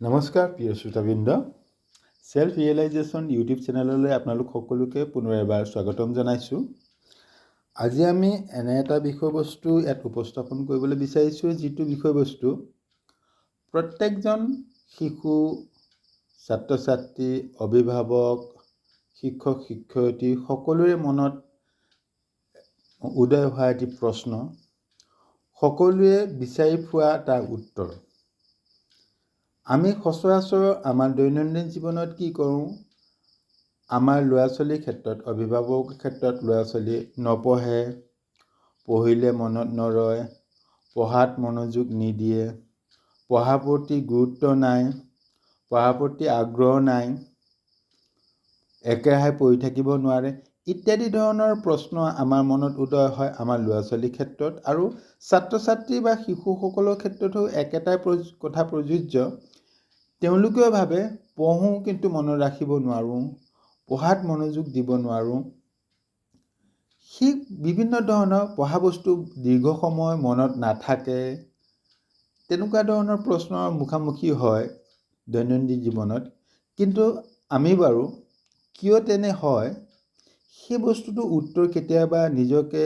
নমস্কাৰ প্ৰিয় শ্ৰোতাবৃন্দ, self realisation YouTube চেনেললৈ আপোনালোক সকলোকে পুনৰ এবাৰ স্বাগতম জনাইছোঁ। আজি আমি এনে এটা বিষয়বস্তু ইয়াত উপস্থাপন কৰিবলৈ বিচাৰিছোঁ, যিটো বিষয়বস্তু প্ৰত্যেকজন শিশু, ছাত্ৰ ছাত্ৰী, অভিভাৱক, শিক্ষক শিক্ষয়িত্ৰী সকলোৰে মনত উদয় হোৱা এটি প্ৰশ্ন, সকলোৱে বিচাৰি পোৱা তাৰ উত্তৰ। আমি সচৰাচৰ আমাৰ দৈনন্দিন জীৱনত কি কৰোঁ? আমাৰ ল'ৰা ছোৱালীৰ ক্ষেত্ৰত, অভিভাৱকৰ ক্ষেত্ৰত ল'ৰা ছোৱালী নপঢ়ে, পঢ়িলে মনত নৰয়, পঢ়াত মনোযোগ নিদিয়ে, পঢ়াৰ প্ৰতি গুৰুত্ব নাই, পঢ়াৰ প্ৰতি আগ্ৰহ নাই, একেৰাহে পঢ়ি থাকিব নোৱাৰে ইত্যাদি ধৰণৰ প্ৰশ্ন আমাৰ মনত উদয় হয় আমাৰ ল'ৰা ছোৱালীৰ ক্ষেত্ৰত। আৰু ছাত্ৰ ছাত্ৰী বা শিশুসকলৰ ক্ষেত্ৰতো একেটাই কথা প্ৰযোজ্য। তেওঁলোকেও ভাবে পঢ়োঁ কিন্তু মনত ৰাখিব নোৱাৰোঁ, পঢ়াত মনোযোগ দিব নোৱাৰোঁ। সেই বিভিন্ন ধৰণৰ পঢ়া বস্তু দীৰ্ঘ সময় মনত নাথাকে, তেনেকুৱা ধৰণৰ প্ৰশ্নৰ মুখামুখি হয় দৈনন্দিন জীৱনত। কিন্তু আমি বাৰু কিয় তেনে হয়, সেই বস্তুটোৰ উত্তৰ কেতিয়াবা নিজকে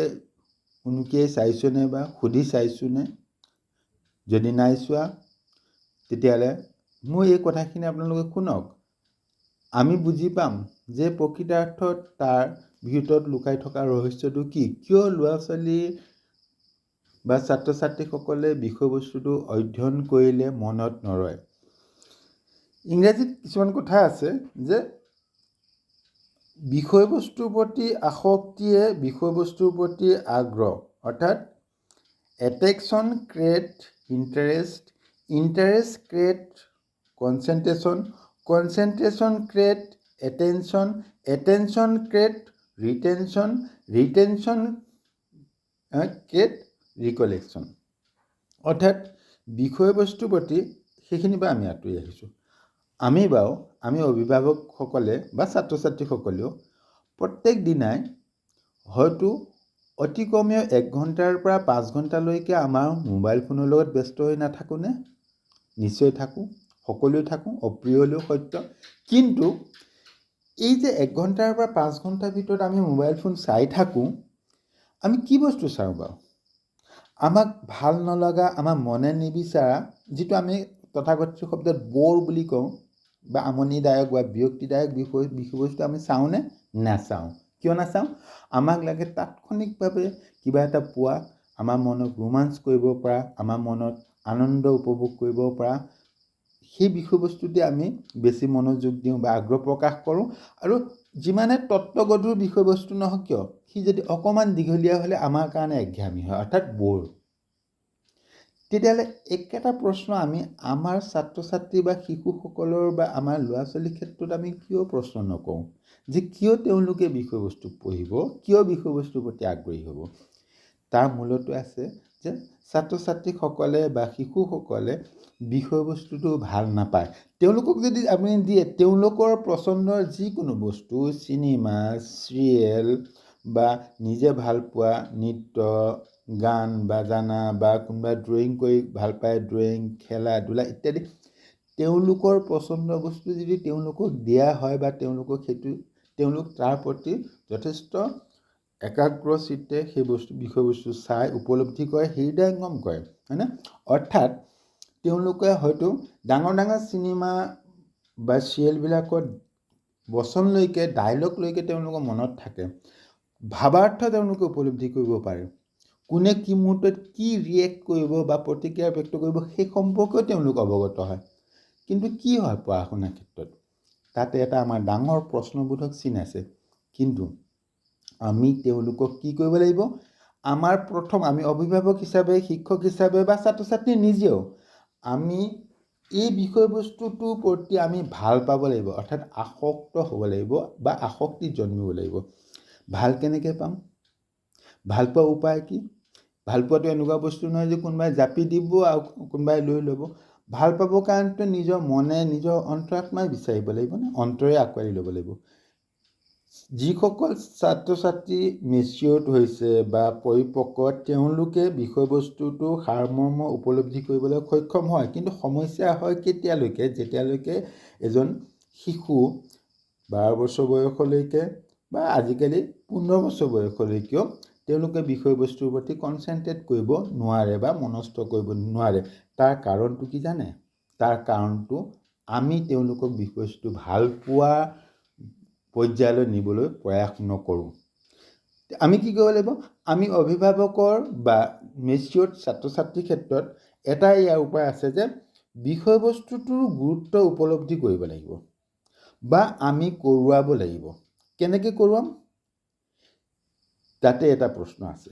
উনুকিয়াই চাইছোনে বা সুধি চাইছোনে? যদি নাই চোৱা তেতিয়াহ'লে মোৰ এই কথাখিনি আপোনালোকে শুনক। আমি বুজি পাম যে প্ৰকৃতাৰ্থত তাৰ ভিতৰত লুকাই থকা ৰহস্যটো কি, কিয় ল'ৰা ছোৱালী বা ছাত্ৰ ছাত্ৰীসকলে বিষয়বস্তুটো অধ্যয়ন কৰিলে মনত নৰয়। ইংৰাজীত কিছুমান কথা আছে যে বিষয়বস্তুৰ প্ৰতি আসক্তিয়ে বিষয়বস্তুৰ প্ৰতি আগ্ৰহ, অৰ্থাৎ attraction create interest, interest create concentration, concentration create attention, attention create retention, retention create recollection. অৰ্থাৎ বিষয়বস্তুৰ প্ৰতি সেইখিনিৰ পৰা আমি আঁতৰি আহিছোঁ। আমি অভিভাৱকসকলে বা ছাত্ৰ ছাত্ৰীসকলেও প্ৰত্যেক দিনাই হয়তো অতি কমেও 1 ঘণ্টাৰ পৰা 5 ঘণ্টালৈকে আমাৰ মোবাইল ফোনৰ লগত ব্যস্ত হৈ নাথাকোঁনে? নিশ্চয় থাকোঁ, সকলোৱে থাকোঁ, অপ্ৰিয় হ'লেও সত্য। কিন্তু এই যে 1 ঘণ্টাৰ পৰা 5 ঘণ্টাৰ ভিতৰত আমি মোবাইল ফোন চাই থাকোঁ, আমি কি বস্তু চাওঁ বাৰু? আমাক ভাল নলগা, আমাৰ মনে নিবিচাৰা, যিটো আমি তথাকথিত শব্দত ব'ৰ বুলি কওঁ, বা আমনিদায়ক বা বিৰক্তিদায়ক বিষয়বস্তু আমি চাওঁনে? নাচাওঁ। কিয় নাচাওঁ? আমাক লাগে তাৎক্ষণিকভাৱে কিবা এটা পোৱা, আমাৰ মনক ৰোমাঞ্চ কৰিব পৰা, আমাৰ মনত আনন্দ উপভোগ কৰিব পৰা সেই বিষয়বস্তুতে আমি বেছি মনোযোগ দিওঁ বা আগ্ৰহ প্ৰকাশ কৰোঁ। আৰু যিমানে তত্ত্বগধুৰ বিষয়বস্তু নহওক কিয়, সি যদি অকণমান দীঘলীয়া হ'লে আমাৰ কাৰণে একঘেয়ামী হয়, অৰ্থাৎ ব'ৰ। তেতিয়াহ'লে একেটা প্ৰশ্ন আমি আমাৰ ছাত্ৰ ছাত্ৰী বা শিশুসকলৰ বা আমাৰ ল'ৰা ছোৱালীৰ ক্ষেত্ৰত আমি কিয় প্ৰশ্ন নকৰোঁ যে কিয় তেওঁলোকে বিষয়বস্তু পঢ়িব, কিয় বিষয়বস্তুৰ প্ৰতি আগ্ৰহী হ'ব? তাৰ মূলতে আছে যে ছাত্ৰ ছাত্ৰীসকলে বা শিশুসকলে বিষয়বস্তুটো ভাল নাপায়। তেওঁলোকক যদি আপুনি দিয়ে তেওঁলোকৰ পচন্দৰ যিকোনো বস্তু, চিনেমা, চিৰিয়েল বা নিজে ভাল পোৱা নৃত্য, গান বাজানা বা কোনোবা ড্ৰয়িং কৰি ভাল পায়, ড্ৰয়িং, খেলা ধূলা ইত্যাদি, তেওঁলোকৰ পচন্দৰ বস্তু যদি তেওঁলোকক দিয়া হয় বা তেওঁলোক তাৰ প্ৰতি যথেষ্ট একাগ্ৰচিত্তে সেই বিষয়বস্তু চাই উপলব্ধি কৰে, হৃদয়ংগম কৰে, হয়নে? অৰ্থাৎ তেওঁলোকে হয়তো ডাঙৰ ডাঙৰ চিনেমা বা চিৰিয়েলবিলাকত বচনলৈকে, ডাইলগলৈকে তেওঁলোকৰ মনত থাকে, ভাৱাৰ্থ তেওঁলোকে উপলব্ধি কৰিব পাৰে, কোনে কি মুহূৰ্তত কি ৰিয়েক্ট কৰিব বা প্ৰতিক্ৰিয়া ব্যক্ত কৰিব সেই সম্পৰ্কেও তেওঁলোক অৱগত হয়। কিন্তু কি হয় পঢ়া শুনাৰ ক্ষেত্ৰত? তাতে এটা আমাৰ ডাঙৰ প্ৰশ্নবোধক চিন আছে। কিন্তু আমি তেওঁলোকক কি কৰিব লাগিব? আমি অভিভাৱক হিচাপে, শিক্ষক হিচাপে বা ছাত্ৰ ছাত্ৰী নিজেও আমি এই বিষয়বস্তুটোৰ প্ৰতি আমি ভাল পাব লাগিব, অৰ্থাৎ আসক্ত হ'ব লাগিব বা আসক্তি জন্মিব লাগিব। ভাল কেনেকৈ পাম? ভাল পোৱা উপায় কি? ভাল পোৱাটো এনেকুৱা বস্তু নহয় যে কোনোবাই জাপি দিব আৰু কোনোবাই লৈ ল'ব। ভাল পাবৰ কাৰণেতো নিজৰ মনে, নিজৰ অন্তৰাত্মাই বিচাৰিব লাগিব নে? অন্তৰে আঁকোৱালি ল'ব লাগিব। যিসকল ছাত্ৰ ছাত্ৰী মেচিয়ৰ্ড হৈছে বা পৰিপক্ক, তেওঁলোকে বিষয়বস্তুটো সাৰমৰ্ম উপলব্ধি কৰিবলৈ সক্ষম হয়। কিন্তু সমস্যা হয় কেতিয়ালৈকে, যেতিয়ালৈকে এজন শিশু 12 বছৰ বয়সলৈকে বা আজিকালি 15 বছৰ বয়সলৈকেও তেওঁলোকে বিষয়বস্তুৰ প্ৰতি কনচেনট্ৰেট কৰিব নোৱাৰে বা মনস্থ কৰিব নোৱাৰে। তাৰ কাৰণটো কি জানে? তাৰ কাৰণটো আমি তেওঁলোকক বিষয়বস্তু ভাল পোৱা পৰ্যায়লৈ নিবলৈ প্ৰয়াস নকৰোঁ। আমি কি কৰিব লাগিব? আমি অভিভাৱকৰ বা মেচিয়ৰ্ড ছাত্ৰ ছাত্ৰীৰ ক্ষেত্ৰত এটা ইয়াৰ উপায় আছে যে বিষয়বস্তুটোৰ গুৰুত্ব উপলব্ধি কৰিব লাগিব বা আমি কৰোৱাব লাগিব। কেনেকৈ কৰোৱাম? তাতে এটা প্ৰশ্ন আছে।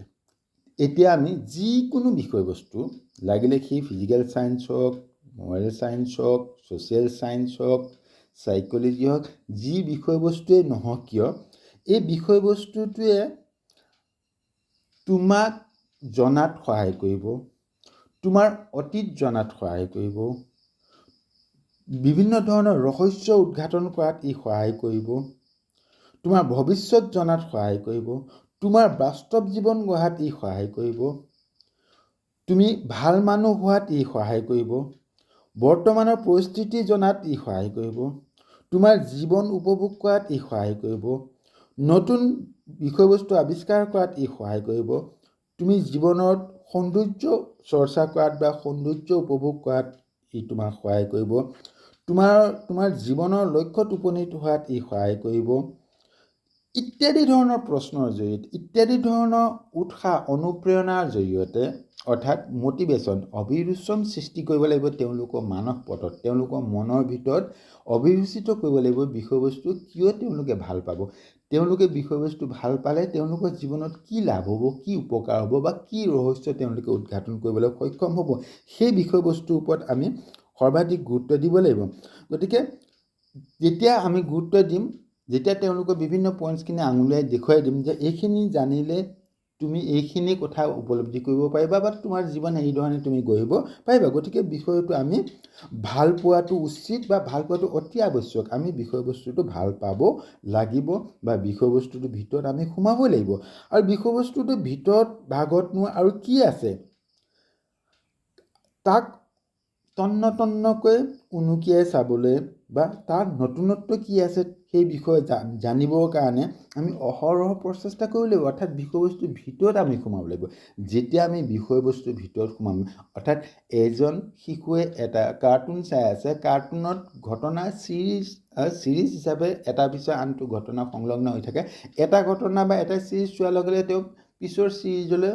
এতিয়া আমি যিকোনো বিষয়বস্তু, লাগিলে সি ফিজিকেল ছায়েন্স হওক, মৰেল ছায়েন্স হওক, ছ'চিয়েল ছায়েন্স হওক, সাইকোলজি হওক, যি বিষয়বস্তুৱেই নহওক কিয়, এই বিষয়বস্তুটোৱে তোমাক জনাত সহায় কৰিব, তোমাৰ অতীত জনাত সহায় কৰিব, বিভিন্ন ধৰণৰ ৰহস্য উদ্ঘাটন কৰাত ই সহায় কৰিব, তোমাৰ ভৱিষ্যত জনাত সহায় কৰিব, তোমাৰ বাস্তৱ জীৱন গঢ়াত ই সহায় কৰিব, তুমি ভাল মানুহ হোৱাত ই সহায় কৰিব, বৰ্তমানৰ পৰিস্থিতি জনাত ই সহায় কৰিব, তোমাৰ জীৱন উপভোগ কৰাত ই সহায় কৰিব, নতুন বিষয়বস্তু আৱিষ্কাৰ কৰাত ই সহায় কৰিব, তুমি জীৱনত সৌন্দৰ্য চৰ্চা কৰাত বা সৌন্দৰ্য উপভোগ কৰাত ই তোমাক সহায় কৰিব, তোমাৰ জীৱনৰ লক্ষ্যত উপনীত হোৱাত ই সহায় কৰিব, ইত্যাদি ধৰণৰ প্ৰশ্নৰ জৰিয়তে, ইত্যাদি ধৰণৰ উৎসাহ অনুপ্ৰেৰণাৰ জৰিয়তে, অৰ্থাৎ মটিভেশ্যন, অভিৰুচন সৃষ্টি কৰিব লাগিব তেওঁলোকৰ মানস পটত, তেওঁলোকৰ মনৰ ভিতৰত অভিৰুচিত কৰিব লাগিব বিষয়বস্তু কিয় তেওঁলোকে ভাল পাব, তেওঁলোকে বিষয়বস্তু ভাল পালে তেওঁলোকৰ জীৱনত কি লাভ হ'ব, কি উপকাৰ হ'ব বা কি ৰহস্য তেওঁলোকে উদ্ঘাটন কৰিবলৈ সক্ষম হ'ব, সেই বিষয়বস্তুৰ ওপৰত আমি সৰ্বাধিক গুৰুত্ব দিব লাগিব। গতিকে যেতিয়া আমি গুৰুত্ব দিম, যেতিয়া তেওঁলোকৰ বিভিন্ন পইণ্টছখিনি আঙুলিয়াই দেখুৱাই দিম যে এইখিনি জানিলে তুমি এইখিনি কথা উপলব্ধি কৰিব পাৰিবা বা তোমাৰ জীৱন এইধৰণে তুমি গঢ়িব পাৰিবা। গতিকে বিষয়টো আমি ভাল পোৱাটো উচিত বা ভাল পোৱাটো অতি আৱশ্যক। আমি বিষয়বস্তুটো ভাল পাব লাগিব বা বিষয়বস্তুটোৰ ভিতৰত আমি সোমাবই লাগিব। আৰু বিষয়বস্তুটোৰ ভিতৰত ভাগতনো আৰু কি আছে তাক তন্নতন্নকৈ উনুকিয়াই চাবলৈ বা তাৰ নতুনত্ব কি আছে সেই বিষয়ে জানিবৰ কাৰণে আমি অহৰহ প্ৰচেষ্টা কৰিব লাগিব। অৰ্থাৎ বিষয়বস্তুৰ ভিতৰত আমি সোমাব লাগিব। যেতিয়া আমি বিষয়বস্তুৰ ভিতৰত সোমাম, অৰ্থাৎ এজন শিশুৱে এটা কাৰ্টুন চাই আছে, কাৰ্টুনত ঘটনা চিৰিজ হিচাপে এটা পিছৰ আনটো ঘটনা সংলগ্ন হৈ থাকে। এটা ঘটনা বা এটা চিৰিজ চোৱাৰ লগে লগে তেওঁ পিছৰ চিৰিজলৈ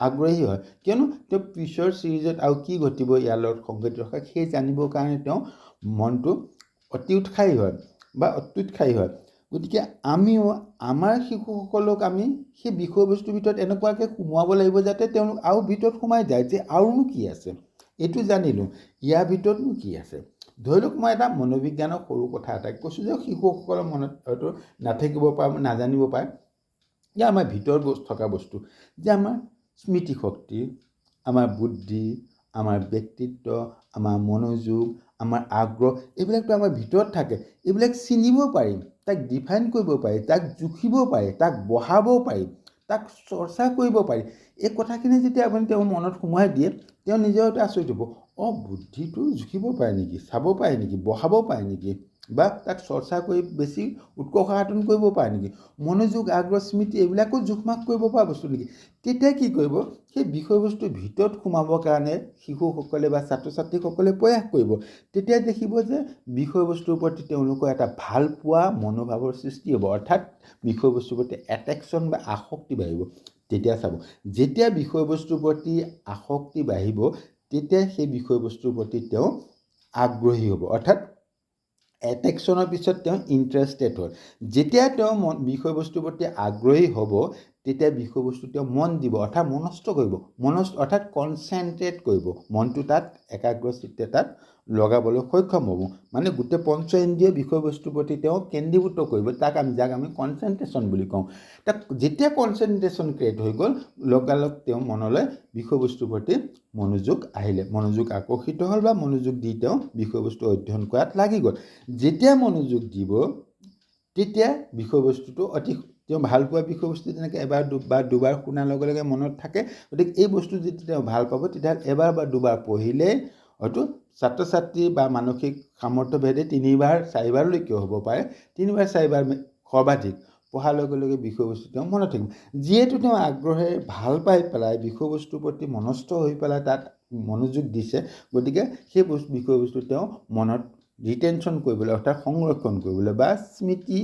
আগ্ৰহী হয়, কিয়নো তেওঁ পিছৰ চিৰিজত আৰু কি ঘটিব ইয়াৰ লগত সংগতি ৰখা সেই জানিবৰ কাৰণে তেওঁ মনটো অতি উৎসাহী হয় বা অত্যুৎসাহী হয়। গতিকে আমিও আমাৰ শিশুসকলক আমি সেই বিষয়বস্তুৰ ভিতৰত এনেকুৱাকৈ সোমোৱাব লাগিব যাতে তেওঁলোক আৰু ভিতৰত সোমাই যায় যে আৰুনো কি আছে, এইটো জানিলোঁ, ইয়াৰ ভিতৰতনো কি আছে। ধৰি লওক মই এটা মনোবিজ্ঞানৰ সৰু কথা এটা কৈছোঁ যে শিশুসকলৰ মনত হয়তো নাথাকিব পাৰে, নাজানিব পাৰে যে আমাৰ ভিতৰত থকা বস্তু যে আমাৰ স্মৃতিশক্তি, আমাৰ বুদ্ধি, আমাৰ ব্যক্তিত্ব, আমাৰ মনোযোগ, আমাৰ আগ্ৰহ, এইবিলাকতো আমাৰ ভিতৰত থাকে। এইবিলাক চিনিব পাৰিম, তাক ডিফাইন কৰিব পাৰি, তাক জুখিব পাৰি, তাক বঢ়াব পাৰি, তাক চৰ্চা কৰিব পাৰি। এই কথাখিনি যেতিয়া আপুনি তেওঁৰ মনত সোমোৱাই দিয়ে, তেওঁ নিজে হয়তো আচৰিত হ'ব, বুদ্ধিটো জুখিব পাৰে নেকি, চাব পাৰে নেকি, বঢ়াব পাৰে নেকি, বা তাক চৰ্চা কৰি বেছি উৎকৰ্ষ সাধন কৰিব পাৰে নেকি, মনোযোগ, আগ্ৰহ, স্মৃতি এইবিলাকো জোখমাখ কৰিব পৰা বস্তু নেকি। তেতিয়া কি কৰিব, সেই বিষয়বস্তুৰ ভিতৰত সোমাবৰ কাৰণে শিশুসকলে বা ছাত্ৰ ছাত্ৰীসকলে প্ৰয়াস কৰিব। তেতিয়া দেখিব যে বিষয়বস্তুৰ প্ৰতি তেওঁলোকৰ এটা ভাল পোৱা মনোভাৱৰ সৃষ্টি হ'ব, অৰ্থাৎ বিষয়বস্তুৰ প্ৰতি এট্ৰেকশ্যন বা আসক্তি বাঢ়িব। তেতিয়া চাব, যেতিয়া বিষয়বস্তুৰ প্ৰতি আসক্তি বাঢ়িব তেতিয়া সেই বিষয়বস্তুৰ প্ৰতি তেওঁ আগ্ৰহী হ'ব, অৰ্থাৎ এট্ৰেকশ্যনৰ পিছত তেওঁ ইণ্টাৰেষ্টেড হয়। যেতিয়া তেওঁ বিষয়বস্তুৰ প্ৰতি আগ্ৰহী হ'ব তেতিয়া বিষয়বস্তু তেওঁ মন দিব, অৰ্থাৎ মনস্থ কৰিব, অৰ্থাৎ কনচেনট্ৰেট কৰিব, মনটো তাত একাগ্ৰচিত্তে তাত লগাবলৈ সক্ষম হ'ব। মানে গোটেই পঞ্চ ইন্দ্ৰিয় বিষয়বস্তুৰ প্ৰতি তেওঁ কেন্দ্ৰীভূত কৰিব, যাক আমি কনচেনট্ৰেশ্যন বুলি কওঁ। তাক যেতিয়া কনচেনট্ৰেশ্যন ক্ৰিয়েট হৈ গ'ল, লগালগ তেওঁ মনলৈ বিষয়বস্তুৰ প্ৰতি মনোযোগ আহিলে, মনোযোগ আকৰ্ষিত হ'ল বা মনোযোগ দি তেওঁ বিষয়বস্তু অধ্যয়ন কৰাত লাগি গ'ল। যেতিয়া মনোযোগ দিব তেতিয়া বিষয়বস্তুটো তেওঁ ভাল পোৱা বিষয়বস্তু তেনেকৈ এবাৰ বা দুবাৰ শুনাৰ লগে লগে মনত থাকে। গতিকে এই বস্তু যেতিয়া তেওঁ ভাল পাব তেতিয়া এবাৰ বা দুবাৰ পঢ়িলেই হয়তো ছাত্ৰ ছাত্ৰী বা মানসিক সামৰ্থ্য ভেদে 3বাৰ 4বাৰলৈকে হ'ব পাৰে, 3বাৰ 4বাৰ সৰ্বাধিক পঢ়াৰ লগে লগে বিষয়বস্তু তেওঁ মনত থাকিব। যিহেতু তেওঁ আগ্ৰহেৰে ভাল পাই পেলাই বিষয়বস্তুৰ প্ৰতি মনস্থ হৈ পেলাই তাত মনোযোগ দিছে, গতিকে সেই বিষয়বস্তু তেওঁ মনত ৰিটেনশ্যন কৰিবলৈ অৰ্থাৎ সংৰক্ষণ কৰিবলৈ বা স্মৃতি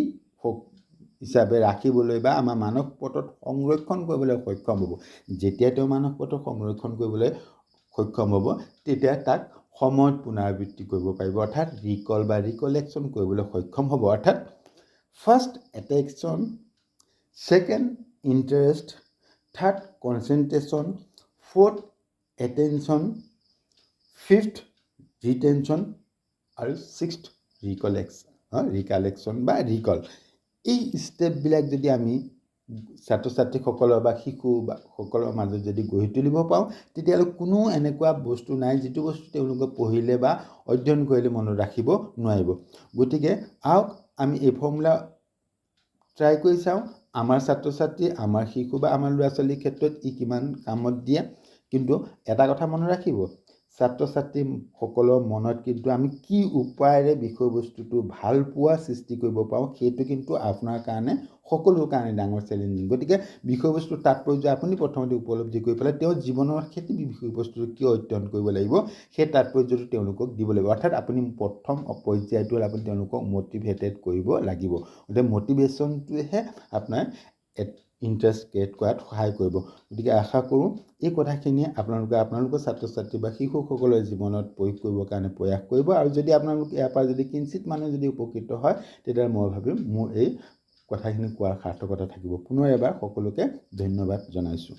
হিচাপে ৰাখিবলৈ বা আমাৰ মানস পটত সংৰক্ষণ কৰিবলৈ সক্ষম হ'ব। যেতিয়া তেওঁ মানস পটত সংৰক্ষণ কৰিবলৈ সক্ষম হ'ব তেতিয়া তাক সময়ত পুনৰাবৃত্তি কৰিব পাৰিব, অৰ্থাৎ ৰিকল বা ৰিকলেকশ্যন কৰিবলৈ সক্ষম হ'ব। অৰ্থাৎ first attention, second interest, third concentration, fourth attention, fifth retention আৰু ছিক্সথ ৰিকালেকশ্যন বা ৰিকল। এই ষ্টেপবিলাক যদি আমি ছাত্ৰ ছাত্ৰীসকলৰ বা শিশু বা সকলৰ মাজত যদি গঢ়ি তুলিব পাৰোঁ তেতিয়াহ'লে কোনো এনেকুৱা বস্তু নাই যিটো বস্তু তেওঁলোকে পঢ়িলে বা অধ্যয়ন কৰিলে মনত ৰাখিব নোৱাৰিব। গতিকে আহক আমি এই ফৰ্মুলা ট্ৰাই কৰি চাওঁ। আমাৰ ছাত্ৰ ছাত্ৰী, আমাৰ শিশু বা আমাৰ ল'ৰা ছোৱালীৰ ক্ষেত্ৰত ই কিমান কামত দিয়ে। কিন্তু এটা কথা মনত ৰাখিব, ছাত্ৰ ছাত্ৰীসকলৰ মনত কিন্তু আমি কি উপায়েৰে বিষয়বস্তুটো ভাল পোৱা সৃষ্টি কৰিব পাৰোঁ সেইটো কিন্তু আপোনাৰ কাৰণে সকলোৰ কাৰণে ডাঙৰ চেলেঞ্জিং। গতিকে বিষয়বস্তুৰ তাৎপৰ্য আপুনি প্ৰথমতে উপলব্ধি কৰি পেলাই তেওঁ জীৱনৰ সেই বিষয়বস্তুটো কিয় অধ্যয়ন কৰিব লাগিব সেই তাৎপৰ্যটো তেওঁলোকক দিব লাগিব। অৰ্থাৎ আপুনি প্ৰথম পৰ্যায়টো হ'ল আপুনি তেওঁলোকক মটিভেটেড কৰিব লাগিব। গতিকে মটিভেশ্যনটোৱেহে আপোনাৰ ইণ্টাৰেষ্ট ক্ৰিয়েট কৰাত সহায় কৰিব। গতিকে আশা কৰোঁ এই কথাখিনিয়ে আপোনালোকৰ ছাত্ৰ ছাত্ৰী বা শিশুসকলৰ জীৱনত প্ৰয়োগ কৰিবৰ কাৰণে প্ৰয়াস কৰিব। আৰু যদি আপোনালোক ইয়াৰ পৰা যদি কিঞ্চিত মানুহ যদি উপকৃত হয় তেতিয়াহ'লে মই ভাবিম মোৰ এই কথাখিনি কোৱাৰ সাৰ্থকতা থাকিব। পুনৰ এবাৰ সকলোকে ধন্যবাদ জনাইছোঁ।